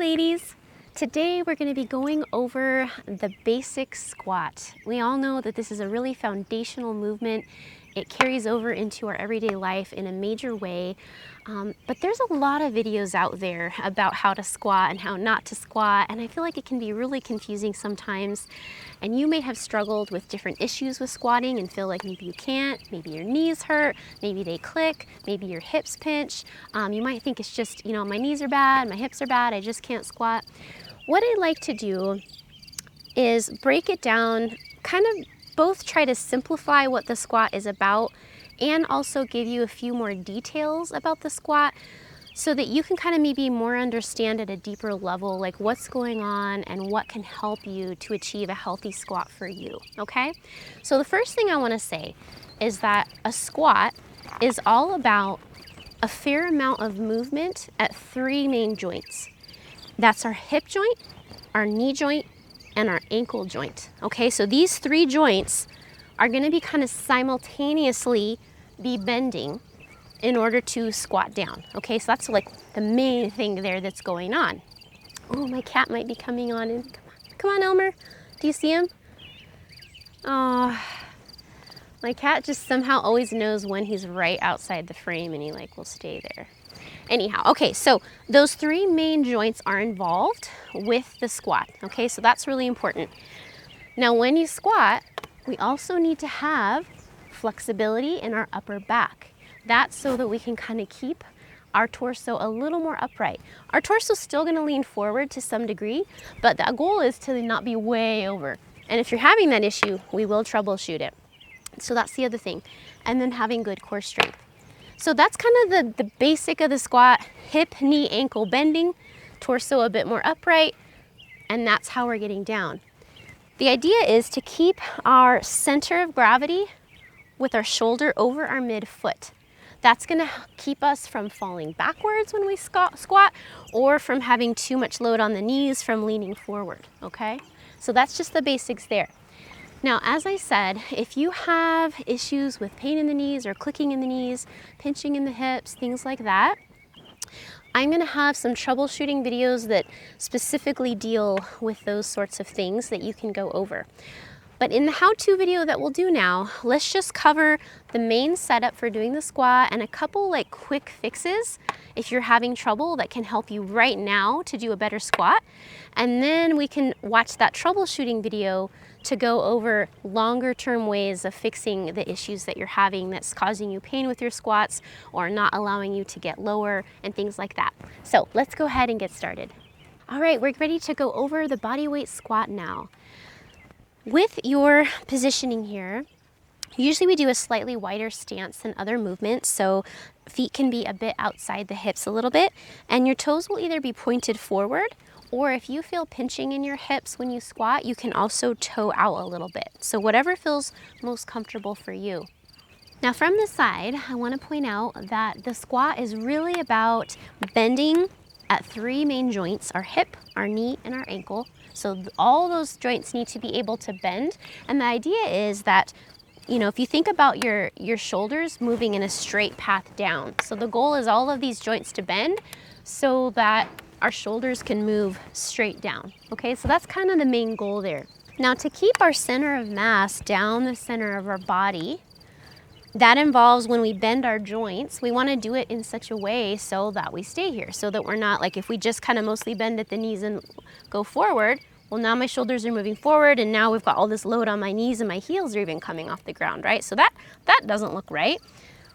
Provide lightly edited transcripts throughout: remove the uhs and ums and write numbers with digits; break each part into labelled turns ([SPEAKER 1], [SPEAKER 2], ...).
[SPEAKER 1] ladies. Today we're going to be going over the basic squat. We all know that this is a really foundational movement. It carries over into our everyday life in a major way. But there's a lot of videos out there about how to squat and how not to squat, and I feel like it can be really confusing sometimes. And you may have struggled with different issues with squatting and feel like maybe you can't, maybe your knees hurt, maybe they click, maybe your hips pinch. You might think it's just, my knees are bad, my hips are bad, I just can't squat. What I like to do is break it down, kind of both try to simplify what the squat is about and also give you a few more details about the squat so that you can kind of maybe more understand at a deeper level like what's going on and what can help you to achieve a healthy squat for you, okay? So the first thing I want to say is that a squat is all about a fair amount of movement at three main joints. That's our hip joint, our knee joint, and our ankle joint, okay? So these three joints are going to be kind of simultaneously be bending in order to squat down, okay? So that's like the main thing there that's going on. Oh, my cat might be coming on in. Come on, Elmer. Do you see him? Oh, my cat just somehow always knows when he's right outside the frame and he will stay there. Anyhow, okay, so those three main joints are involved with the squat, okay? So that's really important. Now, when you squat, we also need to have flexibility in our upper back. That's so that we can kind of keep our torso a little more upright. Our torso is still going to lean forward to some degree, but the goal is to not be way over. And if you're having that issue, we will troubleshoot it. So that's the other thing. And then having good core strength. So that's kind of the basic of the squat: hip, knee, ankle bending, torso a bit more upright, and that's how we're getting down. The idea is to keep our center of gravity with our shoulder over our midfoot. That's going to keep us from falling backwards when we squat or from having too much load on the knees from leaning forward, okay? So that's just the basics there. Now, as I said, if you have issues with pain in the knees or clicking in the knees, pinching in the hips, things like that, I'm going to have some troubleshooting videos that specifically deal with those sorts of things that you can go over. But in the how-to video that we'll do now, let's just cover the main setup for doing the squat and a couple quick fixes if you're having trouble that can help you right now to do a better squat. And then we can watch that troubleshooting video to go over longer term ways of fixing the issues that you're having that's causing you pain with your squats or not allowing you to get lower and things like that. So let's go ahead and get started. All right, we're ready to go over the bodyweight squat now. With your positioning here, usually we do a slightly wider stance than other movements, so feet can be a bit outside the hips a little bit, and your toes will either be pointed forward, or if you feel pinching in your hips when you squat, you can also toe out a little bit. So whatever feels most comfortable for you. Now from the side, I want to point out that the squat is really about bending at three main joints: our hip, our knee, and our ankle. So all those joints need to be able to bend. And the idea is that, if you think about your shoulders moving in a straight path down. So the goal is all of these joints to bend so that our shoulders can move straight down. Okay, so that's kind of the main goal there. Now, to keep our center of mass down the center of our body, that involves when we bend our joints, we want to do it in such a way so that we stay here, so that we're not if we just kind of mostly bend at the knees and go forward, well, now my shoulders are moving forward and now we've got all this load on my knees and my heels are even coming off the ground, right? So that doesn't look right.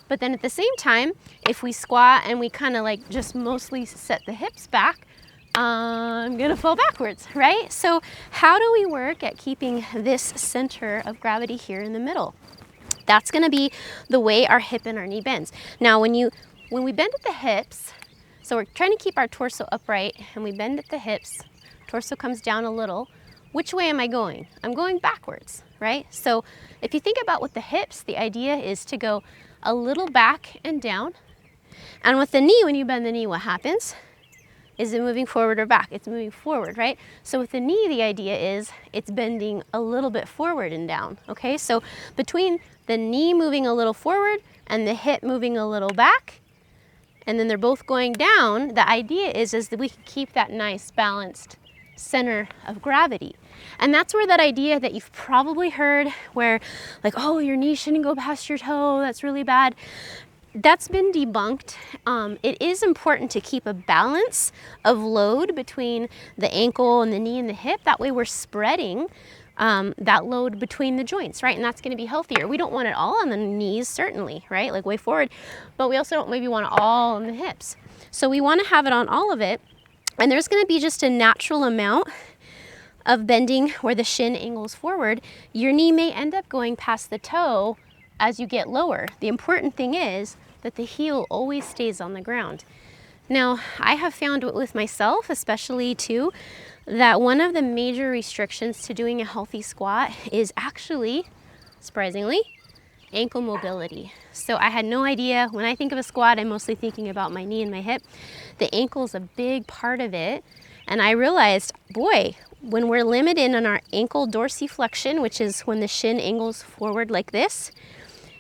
[SPEAKER 1] But then at the same time, if we squat and we kind of just mostly set the hips back, I'm gonna fall backwards, right? So how do we work at keeping this center of gravity here in the middle? That's gonna be the way our hip and our knee bends. Now, when we bend at the hips, so we're trying to keep our torso upright and we bend at the hips, torso comes down a little. Which way am I going? I'm going backwards, right? So if you think about with the hips, the idea is to go a little back and down. And with the knee, when you bend the knee, what happens? Is it moving forward or back? It's moving forward, right? So with the knee, the idea is it's bending a little bit forward and down, okay? So between the knee moving a little forward and the hip moving a little back, and then they're both going down, the idea is that we can keep that nice balanced center of gravity. And that's where that idea that you've probably heard where like, oh, your knee shouldn't go past your toe, that's really bad. That's been debunked. It is important to keep a balance of load between the ankle and the knee and the hip. That way we're spreading that load between the joints, right? And that's going to be healthier. We don't want it all on the knees, certainly, right? Like way forward, but we also don't maybe want it all on the hips. So we want to have it on all of it. And there's going to be just a natural amount of bending where the shin angles forward. Your knee may end up going past the toe as you get lower. The important thing is that the heel always stays on the ground. Now, I have found with myself, especially too, that one of the major restrictions to doing a healthy squat is actually, surprisingly, ankle mobility. So I had no idea. When I think of a squat, I'm mostly thinking about my knee and my hip. The ankle is a big part of it. And I realized, boy, when we're limited on our ankle dorsiflexion, which is when the shin angles forward like this,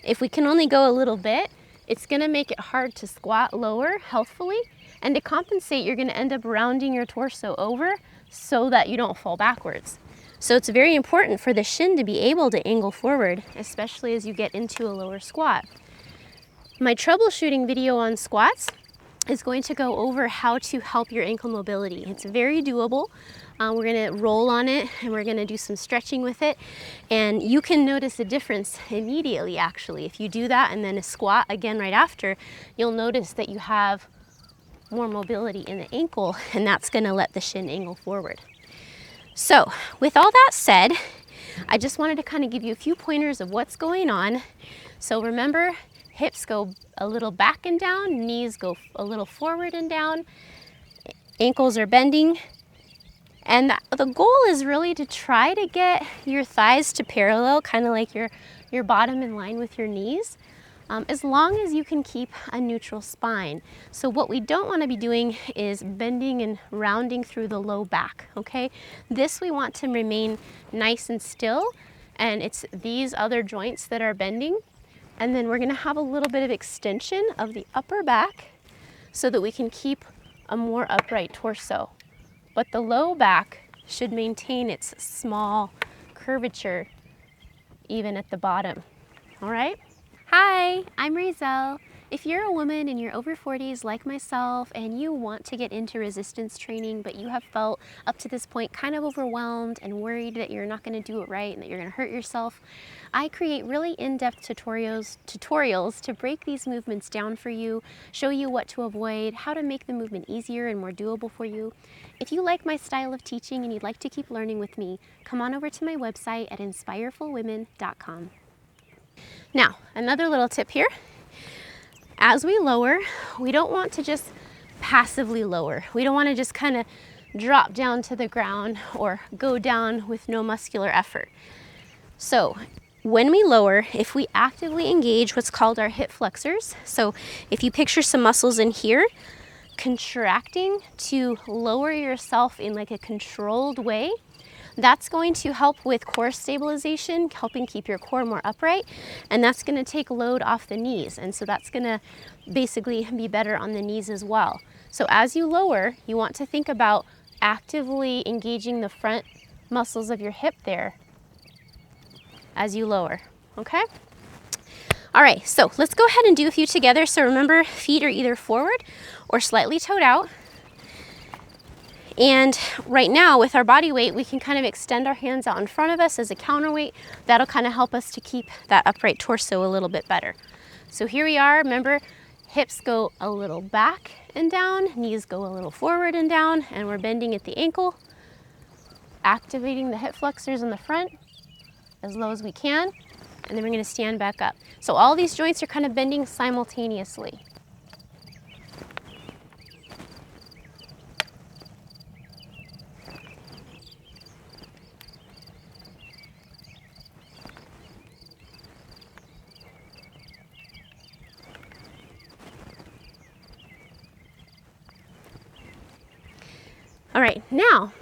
[SPEAKER 1] if we can only go a little bit, it's gonna make it hard to squat lower healthfully. And to compensate, you're gonna end up rounding your torso over so that you don't fall backwards. So it's very important for the shin to be able to angle forward, especially as you get into a lower squat. My troubleshooting video on squats is going to go over how to help your ankle mobility. It's very doable. We're gonna roll on it and we're gonna do some stretching with it. And you can notice a difference immediately, actually. If you do that and then a squat again right after, you'll notice that you have more mobility in the ankle, and that's gonna let the shin angle forward. So with all that said, I just wanted to kind of give you a few pointers of what's going on. So remember, hips go a little back and down, knees go a little forward and down, ankles are bending. And the goal is really to try to get your thighs to parallel, kind of like your bottom in line with your knees, as long as you can keep a neutral spine. So what we don't want to be doing is bending and rounding through the low back, okay? This we want to remain nice and still, and it's these other joints that are bending. And then we're going to have a little bit of extension of the upper back so that we can keep a more upright torso. But the low back should maintain its small curvature even at the bottom. All right? Hi, I'm Razel. If you're a woman in your over 40s like myself and you want to get into resistance training, but you have felt up to this point kind of overwhelmed and worried that you're not going to do it right and that you're going to hurt yourself, I create really in-depth tutorials to break these movements down for you, show you what to avoid, how to make the movement easier and more doable for you. If you like my style of teaching and you'd like to keep learning with me, come on over to my website at inspirefulwomen.com. Now, another little tip here. As we lower, we don't want to just passively lower. We don't want to just kind of drop down to the ground or go down with no muscular effort. So when we lower, if we actively engage what's called our hip flexors, so if you picture some muscles in here, contracting to lower yourself in like a controlled way, that's going to help with core stabilization, helping keep your core more upright, and that's going to take load off the knees, and so that's going to basically be better on the knees as well. So as you lower, you want to think about actively engaging the front muscles of your hip there as you lower, okay? All right, so let's go ahead and do a few together. So remember, feet are either forward or slightly toed out. And right now with our body weight, we can kind of extend our hands out in front of us as a counterweight. That'll kind of help us to keep that upright torso a little bit better. So here we are. Remember, hips go a little back and down, knees go a little forward and down, and we're bending at the ankle, activating the hip flexors in the front as low as we can, and then we're going to stand back up. So all these joints are kind of bending simultaneously. All right, now,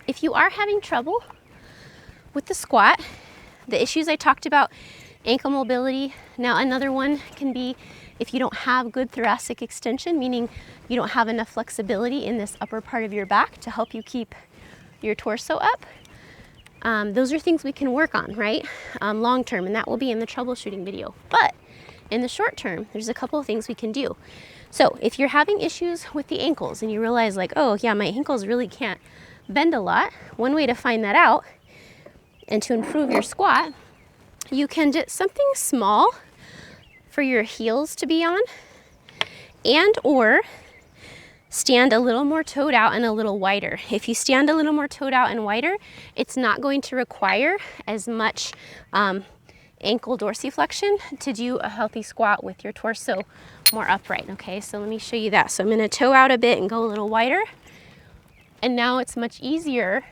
[SPEAKER 1] if you are having trouble with the squat, the issues I talked about, ankle mobility, now another one can be if you don't have good thoracic extension, meaning you don't have enough flexibility in this upper part of your back to help you keep your torso up, those are things we can work on, right? Long term, and that will be in the troubleshooting video. But in the short term, there's a couple of things we can do. So if you're having issues with the ankles and you realize like, oh yeah, my ankles really can't bend a lot, one way to find that out and to improve your squat, you can do something small for your heels to be on, and or stand a little more toed out and a little wider. If you stand a little more toed out and wider, it's not going to require as much ankle dorsiflexion to do a healthy squat with your torso more upright. Okay, so let me show you that. So I'm going to toe out a bit and go a little wider. And now it's much easier,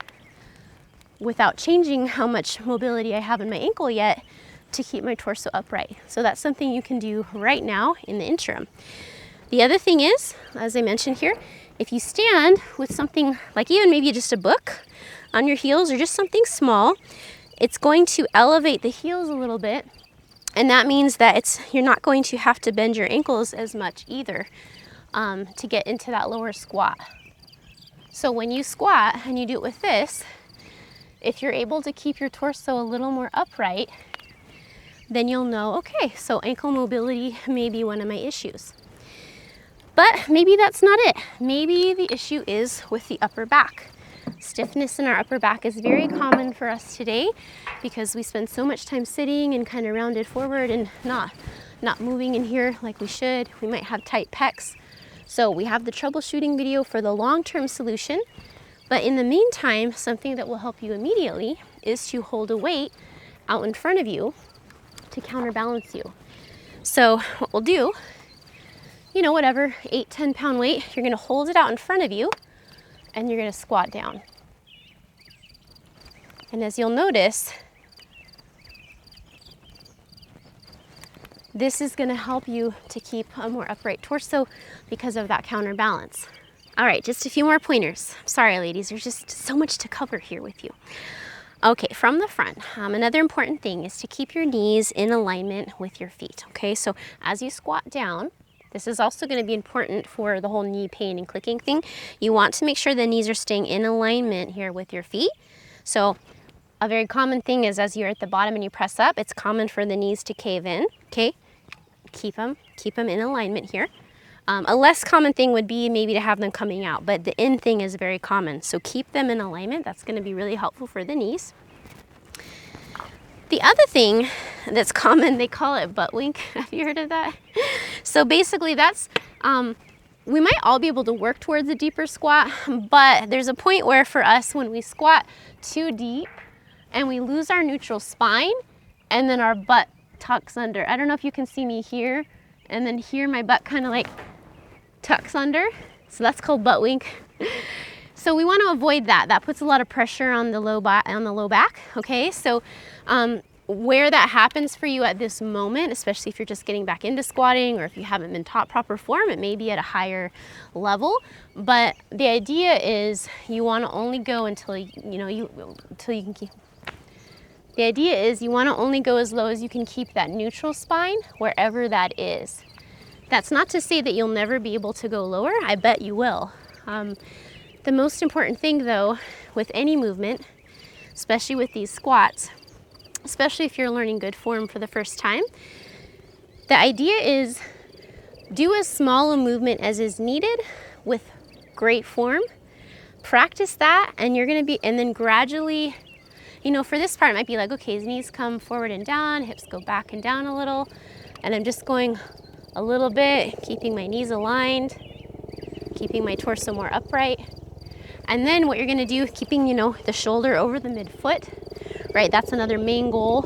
[SPEAKER 1] without changing how much mobility I have in my ankle yet, to keep my torso upright. So that's something you can do right now in the interim. The other thing is, as I mentioned here, if you stand with something like even maybe just a book on your heels or just something small, it's going to elevate the heels a little bit, and that means that you're not going to have to bend your ankles as much either to get into that lower squat. So when you squat and you do it with this, if you're able to keep your torso a little more upright, then you'll know, okay, so ankle mobility may be one of my issues. But maybe that's not it. Maybe the issue is with the upper back. Stiffness in our upper back is very common for us today because we spend so much time sitting and kind of rounded forward and not moving in here like we should. We might have tight pecs. So we have the troubleshooting video for the long-term solution. But in the meantime, something that will help you immediately is to hold a weight out in front of you to counterbalance you. So what we'll do, you know, whatever 8-10 pound weight, you're going to hold it out in front of you and you're going to squat down. And as you'll notice, this is going to help you to keep a more upright torso because of that counterbalance. All right, just a few more pointers. Sorry, ladies, there's just so much to cover here with you. Okay, from the front, another important thing is to keep your knees in alignment with your feet. Okay, so as you squat down, this is also going to be important for the whole knee pain and clicking thing. You want to make sure the knees are staying in alignment here with your feet. So a very common thing is as you're at the bottom and you press up, it's common for the knees to cave in. Okay, keep them in alignment here. A less common thing would be maybe to have them coming out, but the in thing is very common. So keep them in alignment. That's going to be really helpful for the knees. The other thing that's common, they call it butt wink. Have you heard of that? So basically that's, we might all be able to work towards a deeper squat, but there's a point where for us when we squat too deep and we lose our neutral spine and then our butt tucks under. I don't know if you can see me here, and then here my butt kind of like tucks under. So that's called butt wink. So we want to avoid that. That puts a lot of pressure on the low back. Okay, so where that happens for you at this moment, especially if you're just getting back into squatting or if you haven't been taught proper form, it may be at a higher level. But the idea is you want to only go until you can keep. The idea is you want to only go as low as you can keep that neutral spine wherever that is. That's not to say that you'll never be able to go lower. I bet you will. The most important thing though, with any movement, especially with these squats, especially if you're learning good form for the first time, the idea is do as small a movement as is needed with great form. Practice that and then gradually, you know, for this part, it might be like, okay, his knees come forward and down, hips go back and down a little, and I'm just going a little bit, keeping my knees aligned, keeping my torso more upright. And then what you're gonna do, keeping, you know, the shoulder over the midfoot, right? That's another main goal.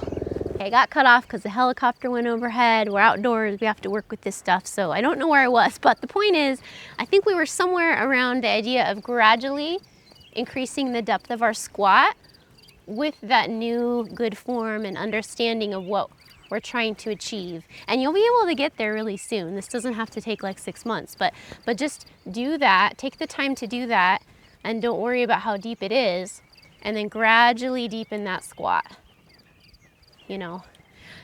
[SPEAKER 1] Okay, I got cut off because the helicopter went overhead. We're outdoors, we have to work with this stuff. So I don't know where I was, but the point is, I think we were somewhere around the idea of gradually increasing the depth of our squat with that new good form and understanding of what we're trying to achieve. And you'll be able to get there really soon. This doesn't have to take like 6 months, but just do that, take the time to do that, and don't worry about how deep it is, and then gradually deepen that squat, you know.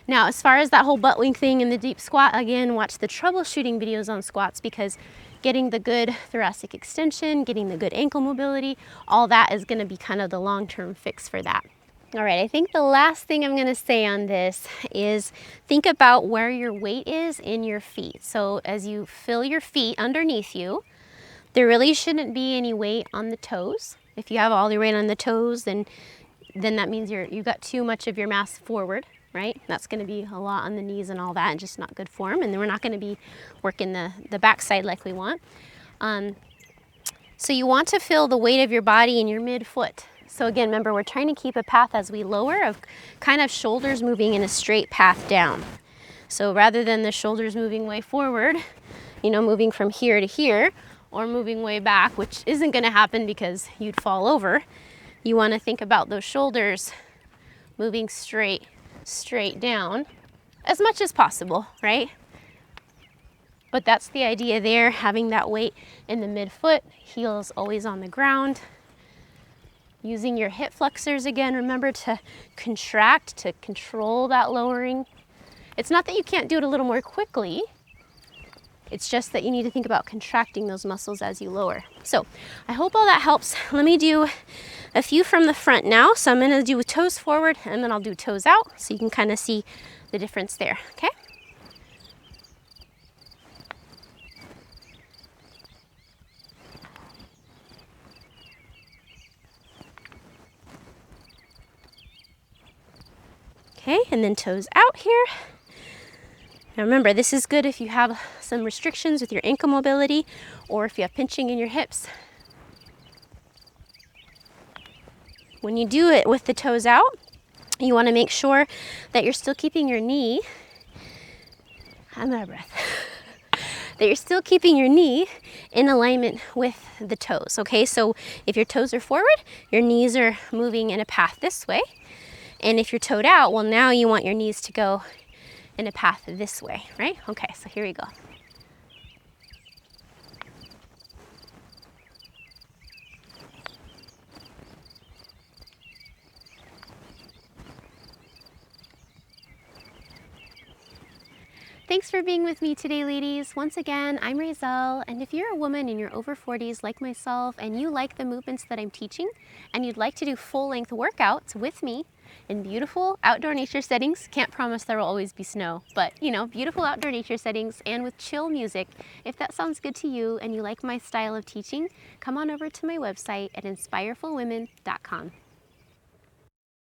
[SPEAKER 1] Now, as far as that whole butt wink thing and the deep squat, again, watch the troubleshooting videos on squats, because getting the good thoracic extension, getting the good ankle mobility, all that is going to be kind of the long-term fix for that. All right, I think the last thing I'm going to say on this is think about where your weight is in your feet. So as you feel your feet underneath you, there really shouldn't be any weight on the toes. If you have all your weight on the toes, then that means you've got too much of your mass forward, right? That's going to be a lot on the knees and all that, and just not good form. And then we're not going to be working the backside like we want. So you want to feel the weight of your body in your midfoot. So again, remember, we're trying to keep a path as we lower of kind of shoulders moving in a straight path down. So rather than the shoulders moving way forward, you know, moving from here to here, or moving way back, which isn't going to happen because you'd fall over, you want to think about those shoulders moving straight down as much as possible, right? But that's the idea there, having that weight in the midfoot, heels always on the ground. Using your hip flexors again, remember to contract, to control that lowering. It's not that you can't do it a little more quickly, it's just that you need to think about contracting those muscles as you lower. So I hope all that helps. Let me do a few from the front now. So I'm gonna do toes forward, and then I'll do toes out, so you can kind of see the difference there, okay? Okay, and then toes out here. Now remember, this is good if you have some restrictions with your ankle mobility, or if you have pinching in your hips. When you do it with the toes out, you want to make sure that you're still keeping your knee, I'm out of breath, that you're still keeping your knee in alignment with the toes, okay? So if your toes are forward, your knees are moving in a path this way. And if you're toed out, well, now you want your knees to go in a path this way, right? Okay, so here we go. Thanks for being with me today, ladies. Once again, I'm Razel, and if you're a woman in your over 40s like myself and you like the movements that I'm teaching and you'd like to do full-length workouts with me in beautiful outdoor nature settings, can't promise there will always be snow, but you know, beautiful outdoor nature settings and with chill music, if that sounds good to you and you like my style of teaching, come on over to my website at inspirefulwomen.com.